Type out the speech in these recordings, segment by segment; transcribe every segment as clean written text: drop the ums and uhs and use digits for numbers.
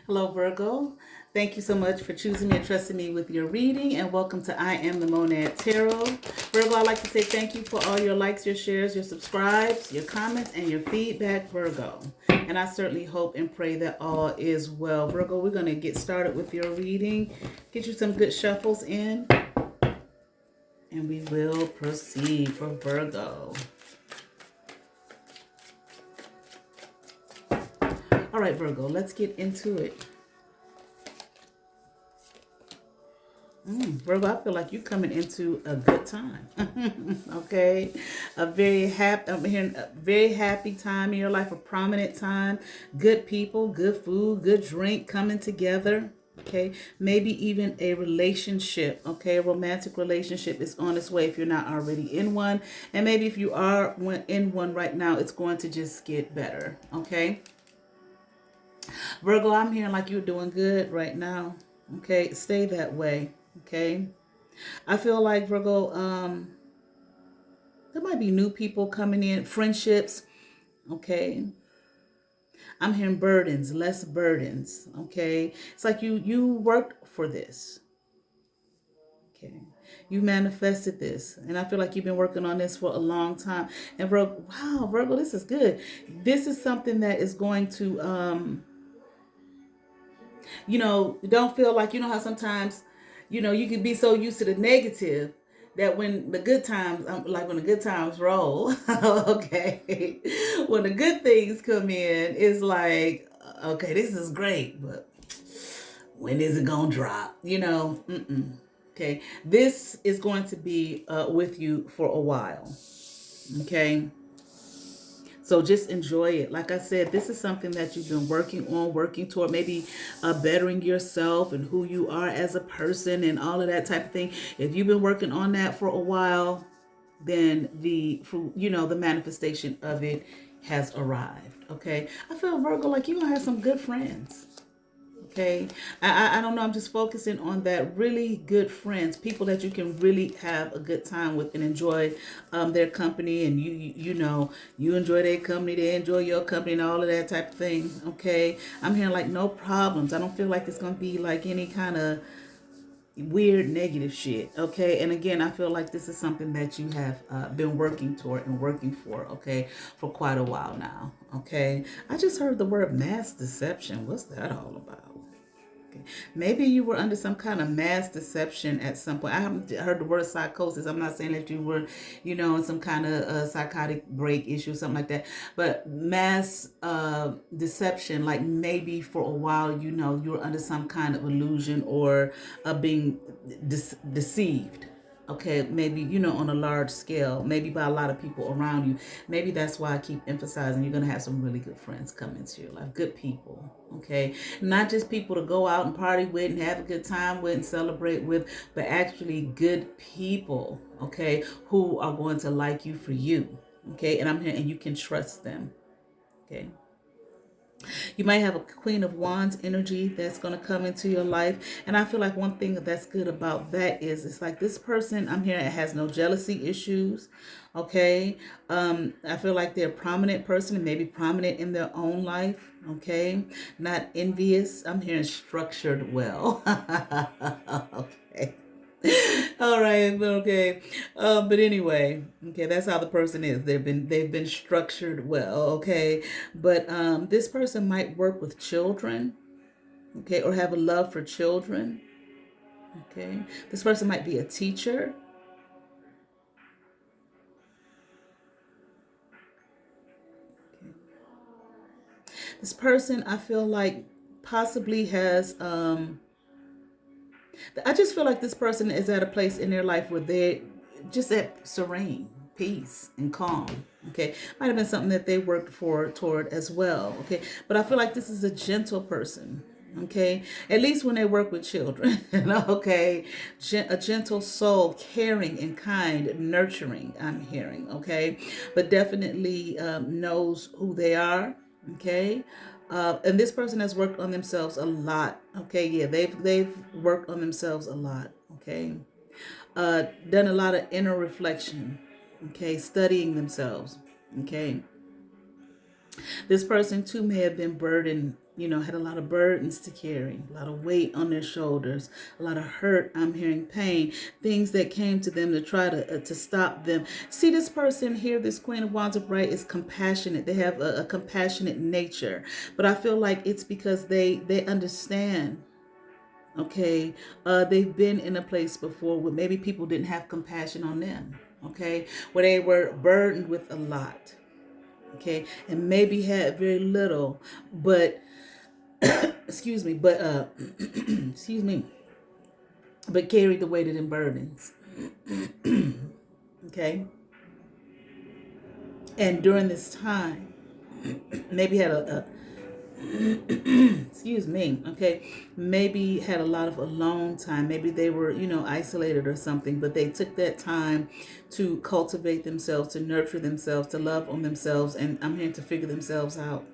Hello, Virgo. Thank you so much for choosing me and trusting me with your reading, and welcome to I Am the Monad Tarot. Virgo, I'd like to say thank you for all your likes, your shares, your subscribes, your comments, and your feedback, Virgo. And I certainly hope and pray that all is well. Virgo, we're going to get started with your reading, get you some good shuffles in, and we will proceed for Virgo. All right, Virgo, let's get into it. Virgo, I feel like you're coming into a good time. Okay, I'm hearing a very happy time in your life, a prominent time, good people, good food, good drink coming together. Okay, maybe even a relationship. Okay, a romantic relationship is on its way if you're not already in one, and maybe if you are in one right now, it's going to just get better. Okay, Virgo, I'm hearing like you're doing good right now. Okay, stay that way. Okay. I feel like Virgo, there might be new people coming in, friendships. Okay. I'm hearing burdens, less burdens. Okay. It's like you worked for this. Okay. You manifested this. And I feel like you've been working on this for a long time. And Virgo, wow, Virgo, this is good. This is something that is going to don't feel like, how sometimes, you can be so used to the negative that when the good times, like when the good times roll, okay, when the good things come in, it's like, okay, this is great, but when is it gonna drop? Okay, this is going to be with you for a while. Okay, so just enjoy it. Like I said, this is something that you've been working on, working toward, maybe bettering yourself and who you are as a person and all of that type of thing. If you've been working on that for a while, then the manifestation of it has arrived. Okay, I feel, Virgo, like you're gonna have some good friends. Okay, I don't know. I'm just focusing on that. Really good friends, people that you can really have a good time with and enjoy their company, and you enjoy their company, they enjoy your company, and all of that type of thing. Okay, I'm hearing like no problems. I don't feel like it's gonna be like any kind of weird negative shit. Okay, and again, I feel like this is something that you have been working toward and working for. Okay, for quite a while now. Okay, I just heard the word mass deception. What's that all about? Maybe you were under some kind of mass deception at some point. I haven't heard the word psychosis. I'm not saying that you were, in some kind of psychotic break issue, something like that. But mass deception, like maybe for a while, you were under some kind of illusion or being deceived. Okay, maybe, on a large scale, maybe by a lot of people around you. Maybe that's why I keep emphasizing you're going to have some really good friends come into your life. Good people, okay? Not just people to go out and party with and have a good time with and celebrate with, but actually good people, okay, who are going to like you for you, okay? And I'm here, and you can trust them, okay? You might have a Queen of Wands energy that's going to come into your life. And I feel like one thing that's good about that is it's like this person, I'm hearing, has no jealousy issues. Okay. I feel like they're a prominent person and maybe prominent in their own life. Okay. Not envious. I'm hearing structured well. Okay. All right, okay. But anyway, okay, that's how the person is. They've been structured well, okay. But this person might work with children, okay, or have a love for children. Okay. This person might be a teacher. This person, I feel like, possibly has I just feel like this person is at a place in their life where they're just at serene, peace, and calm. Okay, might have been something that they worked for toward as well. Okay, but I feel like this is a gentle person. Okay, at least when they work with children. Okay, a gentle soul, caring and kind, nurturing. I'm hearing. Okay, but definitely knows who they are. Okay, and this person has worked on themselves a lot. Okay, yeah, they've worked on themselves a lot. Okay, done a lot of inner reflection. Okay, studying themselves. Okay, this person too may have been burdened had a lot of burdens to carry, a lot of weight on their shoulders, a lot of hurt. I'm hearing pain, things that came to them to try to stop them. See, this person here, this Queen of Wands upright, is compassionate. They have a compassionate nature, but I feel like it's because they understand. Okay, they've been in a place before where maybe people didn't have compassion on them. Okay, where they were burdened with a lot. Okay, and maybe had very little, but excuse me, but excuse me, but carried the weight of them burdens. Okay, and during this time, maybe had excuse me, okay, maybe had a lot of alone time. Maybe they were, isolated or something, but they took that time to cultivate themselves, to nurture themselves, to love on themselves, and I'm here to figure themselves out.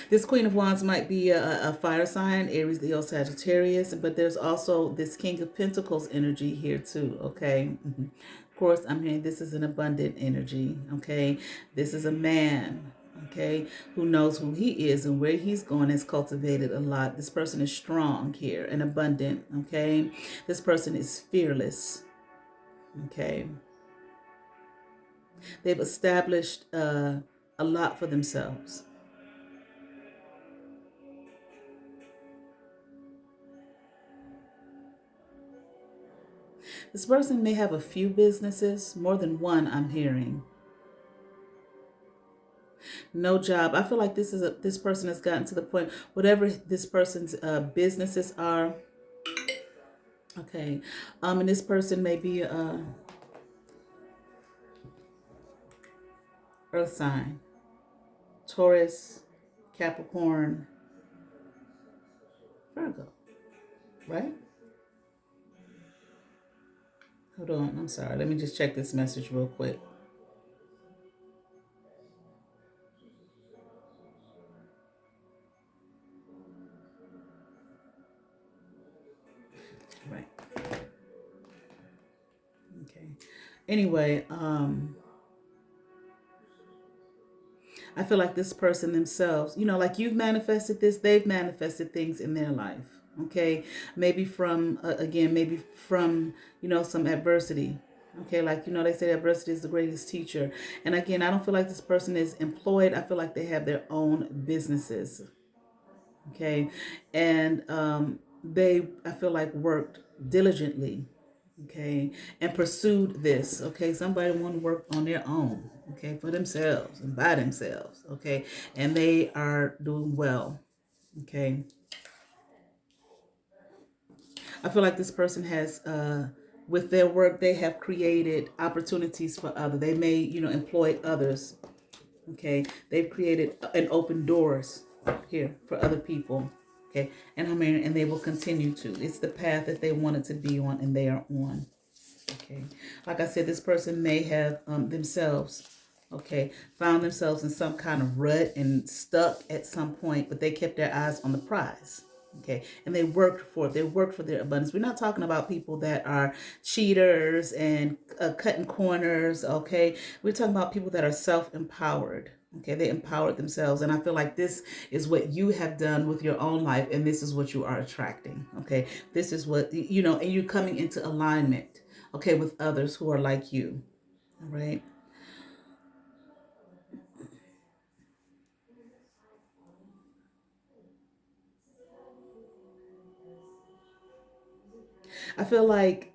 This Queen of Wands might be a fire sign, Aries, Leo, Sagittarius, but there's also this King of Pentacles energy here too, okay? Of course, I'm hearing this is an abundant energy, okay? This is a man, okay, who knows who he is and where he's going, has cultivated a lot. This person is strong here and abundant, okay? This person is fearless, okay? They've established a lot for themselves. This person may have a few businesses, more than one, I'm hearing. No job. I feel like this person has gotten to the point, whatever this person's businesses are. Okay, and this person may be a earth sign, Taurus, Capricorn, Virgo, right? Hold on, I'm sorry. Let me just check this message real quick. Right. Okay. Anyway, I feel like this person themselves, like you've manifested this, they've manifested things in their life. Okay. Maybe from, again, maybe from, some adversity. Okay. Like, they say adversity is the greatest teacher. And again, I don't feel like this person is employed. I feel like they have their own businesses. Okay. And I feel like worked diligently, okay, and pursued this. Okay, somebody want to work on their own, okay, for themselves and by themselves, okay, and they are doing well, okay. I feel like this person has with their work, they have created opportunities for others. They may, employ others, okay. They've created and opened doors here for other people, okay, and and they will continue to. It's the path that they wanted to be on, and they are on. Okay, like I said, this person may have themselves, okay, found themselves in some kind of rut and stuck at some point, but they kept their eyes on the prize. Okay, and they worked for it. They worked for their abundance. We're not talking about people that are cheaters and cutting corners. Okay, we're talking about people that are self-empowered. Okay, they empowered themselves, and I feel like this is what you have done with your own life, and this is what you are attracting. Okay, this is what and you're coming into alignment, okay, with others who are like you. All right. I feel like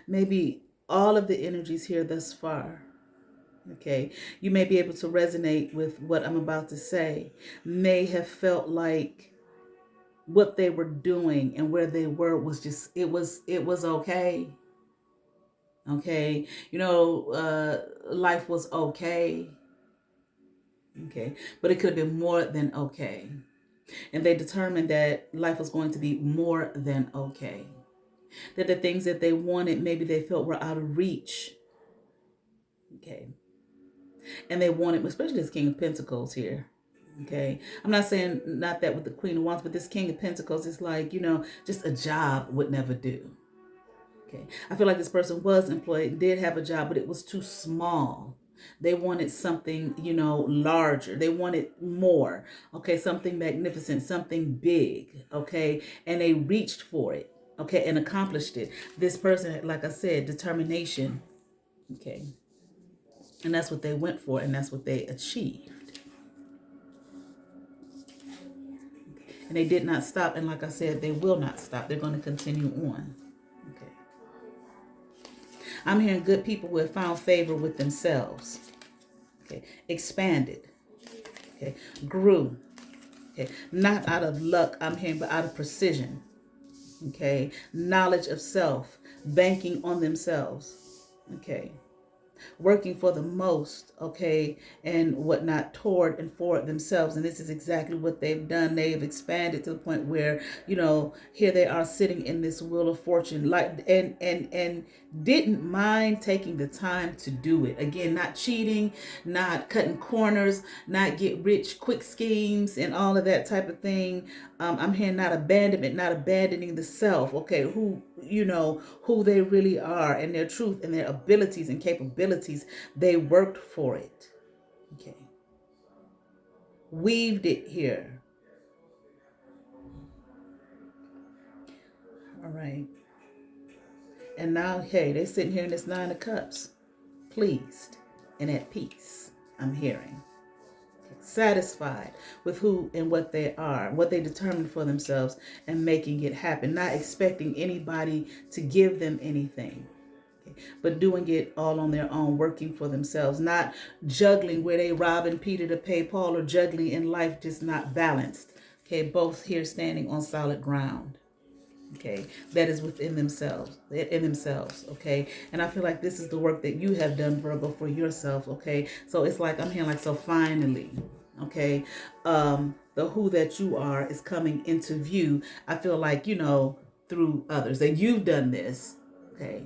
maybe all of the energies here thus far, okay, you may be able to resonate with what I'm about to say, may have felt like what they were doing and where they were was just, it was okay. Okay. Life was okay. Okay. But it could have been more than okay. And they determined that life was going to be more than okay. That the things that they wanted, maybe they felt were out of reach. Okay. And they wanted, especially this King of Pentacles here. Okay. I'm not saying not that with the Queen of Wands, but this King of Pentacles is like, just a job would never do. Okay. I feel like this person was employed, did have a job, but it was too small. They wanted something, larger. They wanted more. Okay, something magnificent, something big. Okay, and they reached for it. Okay, and accomplished it. This person, like I said, determination. Okay, and that's what they went for, and that's what they achieved. And they did not stop. And like I said, they will not stop. They're going to continue on. Okay. I'm hearing good people who have found favor with themselves. Okay. Expanded. Okay. Grew. Okay. Not out of luck, I'm hearing, but out of precision. Okay. Knowledge of self. Banking on themselves. Okay. Working for the most, okay, and whatnot toward and for themselves. And this is exactly what they've done. They have expanded to the point where, here they are sitting in this wheel of fortune, like, and didn't mind taking the time to do it. Again, not cheating, not cutting corners, not get rich quick schemes and all of that type of thing. I'm hearing not abandonment, not abandoning the self, okay, who they really are and their truth and their abilities and capabilities. They worked for it. Okay. Weaved it here. All right. And now, hey, they're sitting here in this Nine of Cups, pleased and at peace, I'm hearing. Satisfied with who and what they are, what they determined for themselves, and making it happen, not expecting anybody to give them anything, but doing it all on their own, working for themselves, not juggling where they robbing Peter to pay Paul, or juggling in life just not balanced. Okay, both here standing on solid ground. Okay, that is within themselves, okay. And I feel like this is the work that you have done, Virgo, for yourself. Okay, so it's like I'm hearing like, so finally, okay, the who that you are is coming into view. I feel like, through others, that you've done this, okay,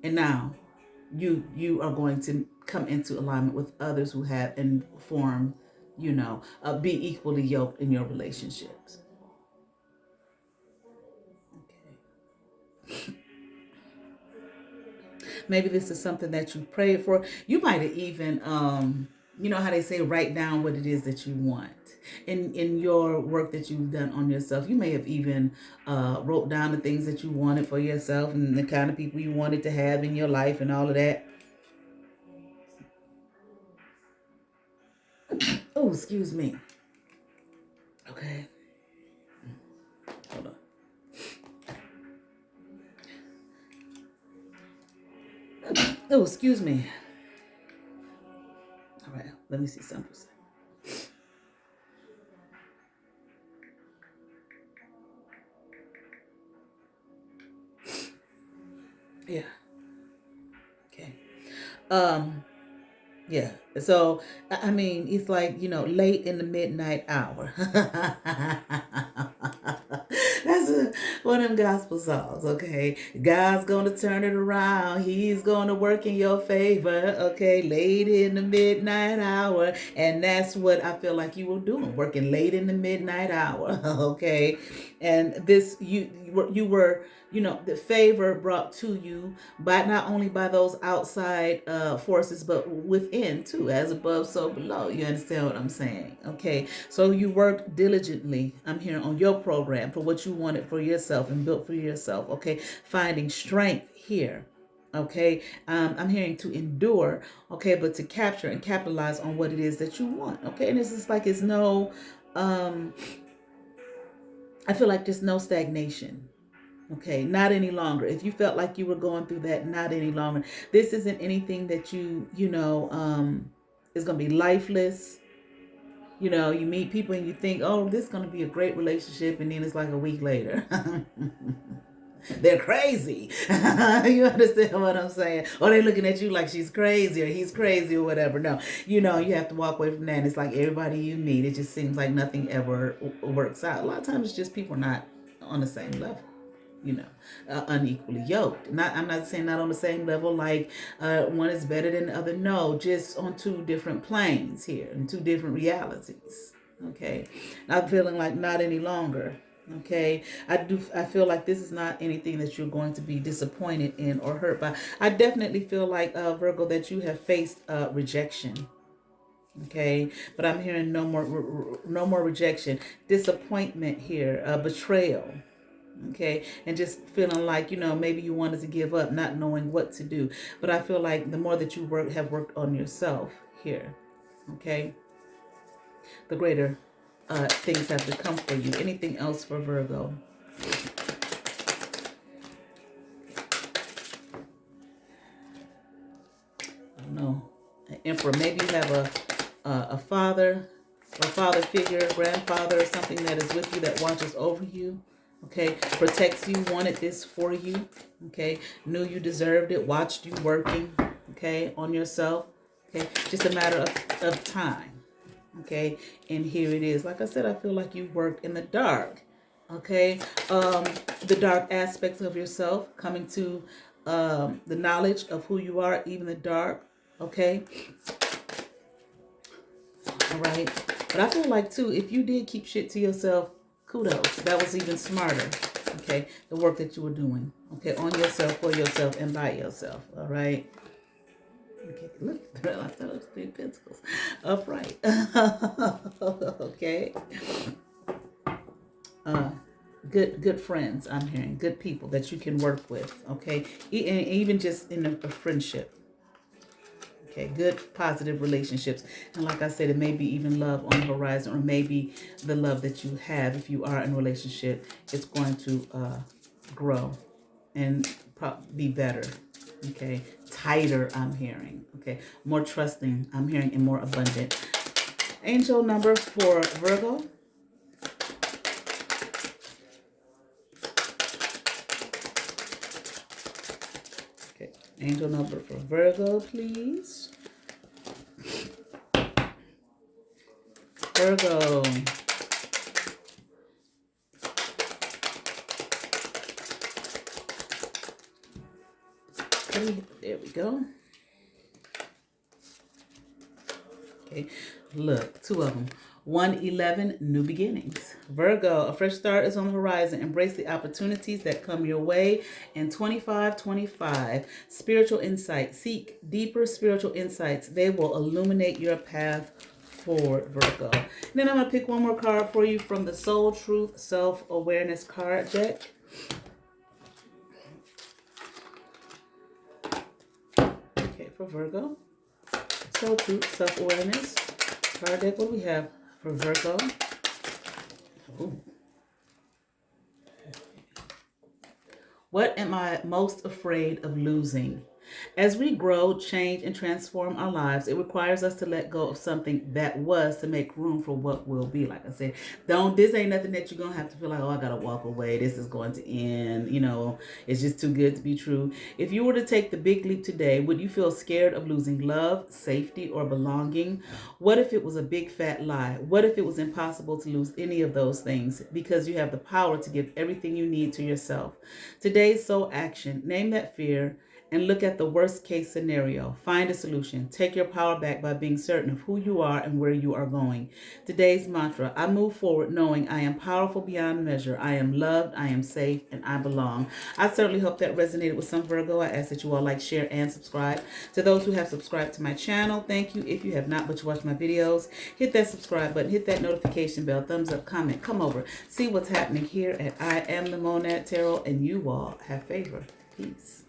and now you are going to come into alignment with others who have and form, be equally yoked in your relationships. Maybe this is something that you prayed for. You might have even, you know how they say, write down what it is that you want. In your work that you've done on yourself, you may have even wrote down the things that you wanted for yourself and the kind of people you wanted to have in your life and all of that. Oh, excuse me. Okay. Hold on. Oh, excuse me. All right, let me see something. Yeah. Okay. Um, yeah. So, I mean, it's like, late in the midnight hour. That's one of them gospel songs, okay? God's going to turn it around. He's going to work in your favor, okay? Late in the midnight hour. And that's what I feel like you were doing, working late in the midnight hour, okay? And this, you were, the favor brought to you by not only by those outside forces, but within too, as above, so below. You understand what I'm saying? Okay. So you worked diligently, I'm hearing, on your program for what you wanted for yourself and built for yourself. Okay. Finding strength here. Okay. I'm hearing to endure. Okay. But to capture and capitalize on what it is that you want. Okay. And it's just like, it's no, I feel like there's no stagnation. Okay, not any longer. If you felt like you were going through that, not any longer. This isn't anything that is going to be lifeless. You meet people and you think, oh, this is going to be a great relationship. And then it's like a week later. They're crazy. You understand what I'm saying? Or they're looking at you like she's crazy or he's crazy or whatever. No, you have to walk away from that. And it's like everybody you meet, it just seems like nothing ever works out. A lot of times it's just people not on the same level. Unequally yoked. I'm not saying not on the same level, like one is better than the other. No, just on two different planes here and two different realities. Okay, not feeling like not any longer. Okay, I feel like this is not anything that you're going to be disappointed in or hurt by. I definitely feel like, Virgo, that you have faced rejection. Okay, but I'm hearing no more rejection, disappointment here, betrayal. Okay, and just feeling like, maybe you wanted to give up, not knowing what to do. But I feel like the more that you have worked on yourself here, okay, the greater things have to come for you. Anything else for Virgo? I don't know. An emperor. Maybe you have a father or father figure, grandfather or something that is with you, that watches over you. Okay, protects you, wanted this for you. Okay, knew you deserved it, watched you working. Okay, on yourself. Okay, just a matter of time. Okay, and here it is. Like I said, I feel like you worked in the dark. Okay, the dark aspects of yourself, coming to the knowledge of who you are, even the dark. Okay, all right. But I feel like too, if you did keep shit to yourself, kudos. That was even smarter. Okay, the work that you were doing. Okay, on yourself, for yourself, and by yourself. All right. Okay, look, I thought it was 3 pentacles. Upright. Okay. Good friends, I'm hearing. Good people that you can work with. Okay. Even just in a friendship. Okay, good, positive relationships. And like I said, it may be even love on the horizon, or maybe the love that you have, if you are in a relationship, it's going to grow and be better. Okay, tighter, I'm hearing. Okay, more trusting, I'm hearing, and more abundant. Angel number for Virgo. Okay, angel number for Virgo, please. Virgo. Okay, there we go. Okay, look, 2 of them. 111, new beginnings. Virgo, a fresh start is on the horizon. Embrace the opportunities that come your way in 2525. Spiritual insight. Seek deeper spiritual insights. They will illuminate your path forward, Virgo. And then I'm going to pick one more card for you from the Soul Truth Self-Awareness card deck. Okay, for Virgo. Soul Truth Self-Awareness card deck. What do we have for Virgo? Ooh. What am I most afraid of losing? As we grow, change, and transform our lives, it requires us to let go of something that was to make room for what will be. Like I said, this ain't nothing that you're going to have to feel like, oh, I got to walk away. This is going to end. It's just too good to be true. If you were to take the big leap today, would you feel scared of losing love, safety, or belonging? What if it was a big fat lie? What if it was impossible to lose any of those things because you have the power to give everything you need to yourself? Today's soul action. Name that fear and look at the worst case scenario. Find a solution. Take your power back by being certain of who you are and where you are going. Today's mantra: I move forward knowing I am powerful beyond measure. I am loved, I am safe, and I belong. I certainly hope that resonated with some, Virgo. I ask that you all like, share, and subscribe. To those who have subscribed to my channel, thank you. If you have not, but you watch my videos, hit that subscribe button, hit that notification bell, thumbs up, comment, come over, see what's happening here at I Am the Monad Tarot, and you all have favor. Peace.